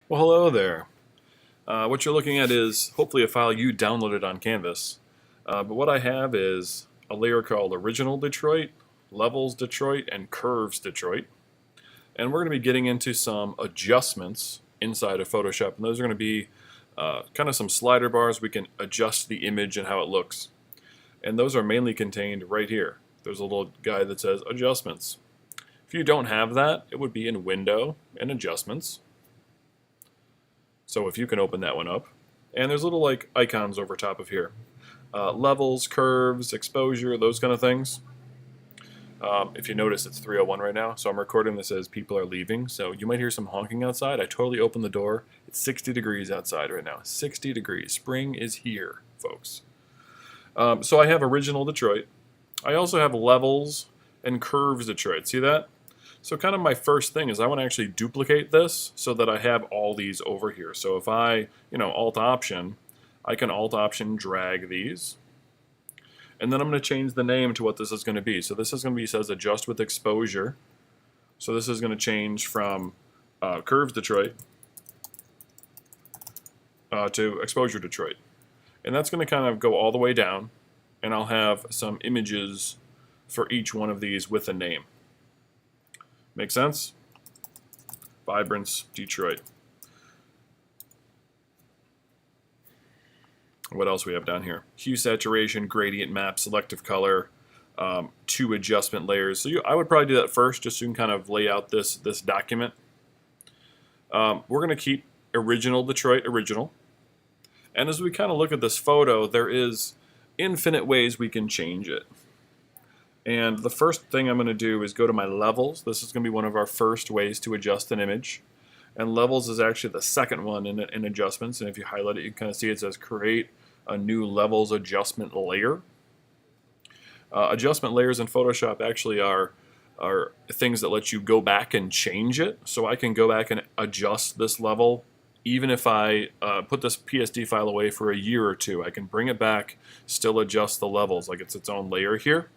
Well, hello there. What you're looking at is hopefully a file you downloaded on Canvas. But what I have is a layer called Original Detroit, Levels Detroit, and Curves Detroit. And we're going to be getting into some adjustments inside of Photoshop. And those are going to be kind of some slider bars. We can adjust the image and how it looks. And those are mainly contained right here. There's a little guy that says Adjustments. If you don't have that, it would be in Window and Adjustments. So if you can open that one up. And there's little like icons over top of here. Levels, curves, exposure, those kind of things. If you notice, it's 3:01 right now, so I'm recording this as people are leaving. So you might hear some honking outside. I totally opened the door. It's 60 degrees outside right now. 60 degrees. Spring is here, folks. So I have Original Detroit. I also have Levels and Curves Detroit. See that? So kind of my first thing is I want to actually duplicate this so that I have all these over here. So if I, Alt-Option, I can Alt-Option drag these. And then I'm going to change the name to what this is going to be. So this is going to be, says Adjust with Exposure. So this is going to change from Curves Detroit to Exposure Detroit. And that's going to kind of go all the way down. And I'll have some images for each one of these with a name. Make sense? Vibrance, Detroit. What else we have down here? Hue, saturation, gradient map, selective color, 2 adjustment layers. So I would probably do that first, just so you can kind of lay out this document. We're going to keep Original Detroit original. And as we kind of look at this photo, there is infinite ways we can change it. And the first thing I'm going to do is go to my levels. This is going to be one of our first ways to adjust an image. And levels is actually the second one in adjustments. And if you highlight it, you can kind of see it says create a new levels adjustment layer. Adjustment layers in Photoshop actually are things that let you go back and change it. So I can go back and adjust this level. Even if I put this PSD file away for a year or two, I can bring it back, still adjust the levels like it's its own layer here.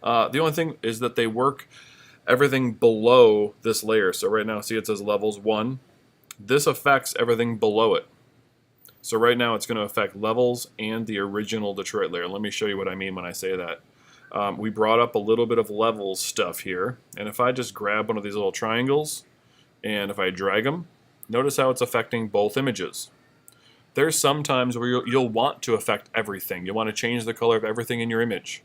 The only thing is that they work everything below this layer. So right now, see it says levels 1. This affects everything below it. So right now it's going to affect levels and the Original Detroit layer. Let me show you what I mean when I say that. We brought up a little bit of levels stuff here. And if I just grab one of these little triangles and if I drag them, notice how it's affecting both images. There's some times where you'll want to affect everything. You want to change the color of everything in your image.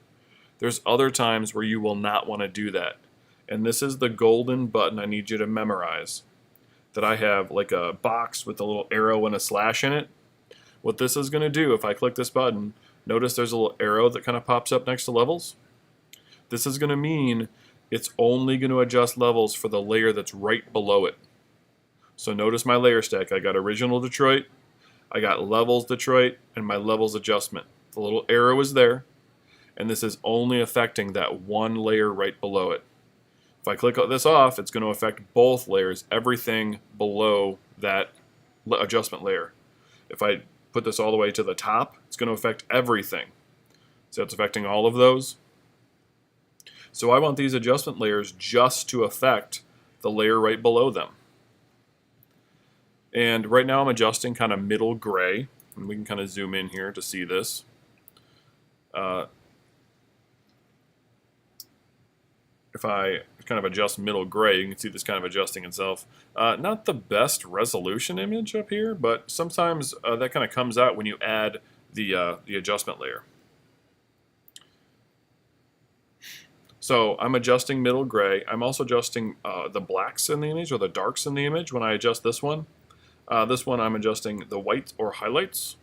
There's other times where you will not want to do that. And this is the golden button I need you to memorize. That I have like a box with a little arrow and a slash in it. What this is going to do, if I click this button, notice there's a little arrow that kind of pops up next to levels. This is going to mean it's only going to adjust levels for the layer that's right below it. So notice my layer stack. I got Original Detroit, I got Levels Detroit, and my Levels Adjustment. The little arrow is there. And this is only affecting that one layer right below it. If I click this off, it's going to affect both layers, everything below that adjustment layer. If I put this all the way to the top, it's going to affect everything. So it's affecting all of those. So I want these adjustment layers just to affect the layer right below them. And right now I'm adjusting kind of middle gray. And we can kind of zoom in here to see this. If I kind of adjust middle gray, you can see this kind of adjusting itself. Not the best resolution image up here, but sometimes that kind of comes out when you add the adjustment layer. So I'm adjusting middle gray. I'm also adjusting the blacks in the image or the darks in the image when I adjust this one. This one I'm adjusting the whites or highlights.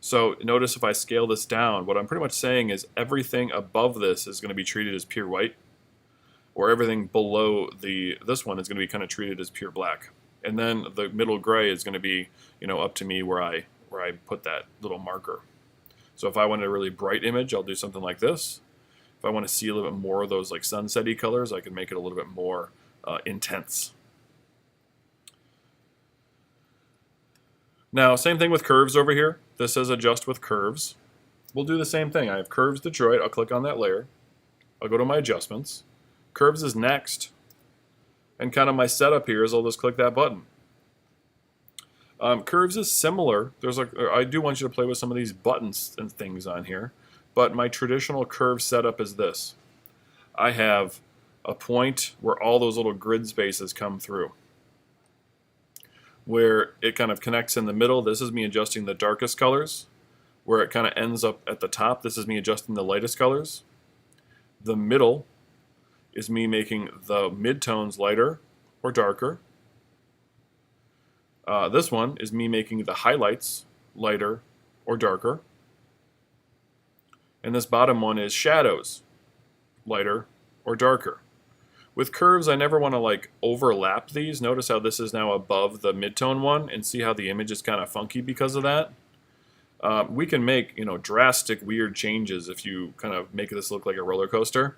So notice if I scale this down, what I'm pretty much saying is everything above this is going to be treated as pure white. Or everything below this one is going to be kind of treated as pure black. And then the middle gray is going to be, up to me where I put that little marker. So if I want a really bright image, I'll do something like this. If I want to see a little bit more of those like sunset-y colors, I can make it a little bit more intense. Now, same thing with curves over here. This says adjust with curves. We'll do the same thing. I have Curves Detroit. I'll click on that layer. I'll go to my adjustments. Curves is next. And kind of my setup here is I'll just click that button. Curves is similar. I do want you to play with some of these buttons and things on here, but my traditional curve setup is this. I have a point where all those little grid spaces come through, where it kind of connects in the middle. This is me adjusting the darkest colors. Where it kind of ends up at the top, this is me adjusting the lightest colors. The middle is me making the midtones lighter or darker. This one is me making the highlights lighter or darker. And this bottom one is shadows, lighter or darker. With curves, I never want to like overlap these. Notice how this is now above the midtone one, and see how the image is kind of funky because of that. We can make, drastic weird changes if you kind of make this look like a roller coaster.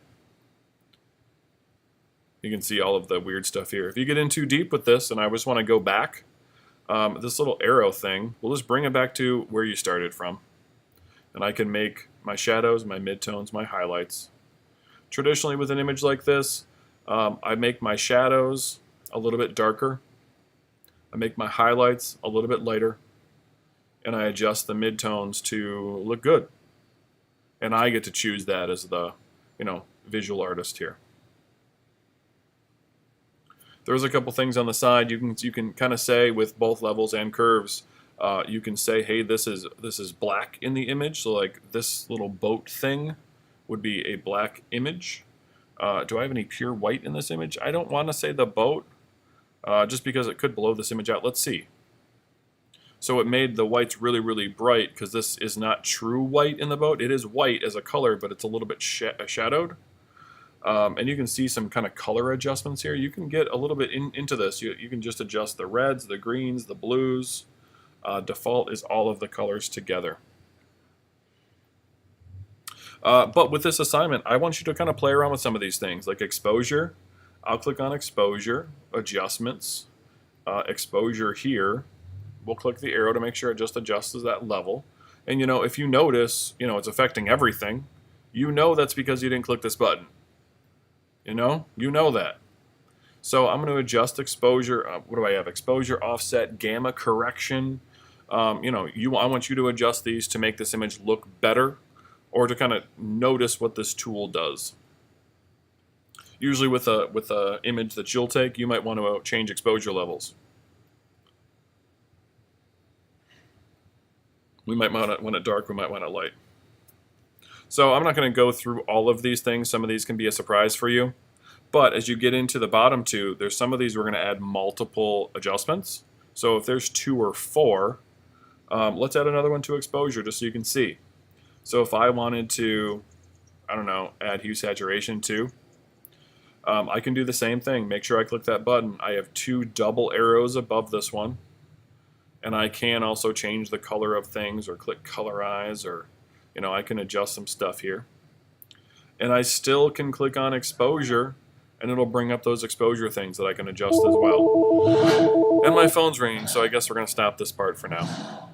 You can see all of the weird stuff here. If you get in too deep with this, and I just want to go back, this little arrow thing, we'll just bring it back to where you started from. And I can make my shadows, my midtones, my highlights. Traditionally with an image like this, I make my shadows a little bit darker. I make my highlights a little bit lighter. And I adjust the midtones to look good. And I get to choose that as the, visual artist here. There's a couple things on the side you can kind of say with both levels and curves. You can say, hey, this is black in the image. So like this little boat thing would be a black image. Do I have any pure white in this image? I don't want to say the boat, just because it could blow this image out. Let's see. So it made the whites really, really bright because this is not true white in the boat. It is white as a color, but it's a little bit shadowed. And you can see some kind of color adjustments here. You can get a little bit into this. You can just adjust the reds, the greens, the blues. Default is all of the colors together. But with this assignment, I want you to kind of play around with some of these things, like exposure. I'll click on exposure, adjustments, exposure here. We'll click the arrow to make sure it just adjusts to that level. And if you notice, it's affecting everything, that's because you didn't click this button. You know that. So I'm going to adjust exposure. What do I have? Exposure, offset, gamma correction. I want you to adjust these to make this image look better, or to kind of notice what this tool does. Usually with a image that you'll take, you might want to change exposure levels. We might want it dark, we might want it light. So I'm not going to go through all of these things. Some of these can be a surprise for you. But as you get into the bottom two, there's some of these we're going to add multiple adjustments. So if there's 2 or 4, let's add another one to exposure just so you can see. So if I wanted to, add hue saturation too, I can do the same thing. Make sure I click that button. I have 2 double arrows above this one. And I can also change the color of things, or click colorize, or I can adjust some stuff here. And I still can click on exposure, and it'll bring up those exposure things that I can adjust as well. And my phone's ringing, so I guess we're going to stop this part for now.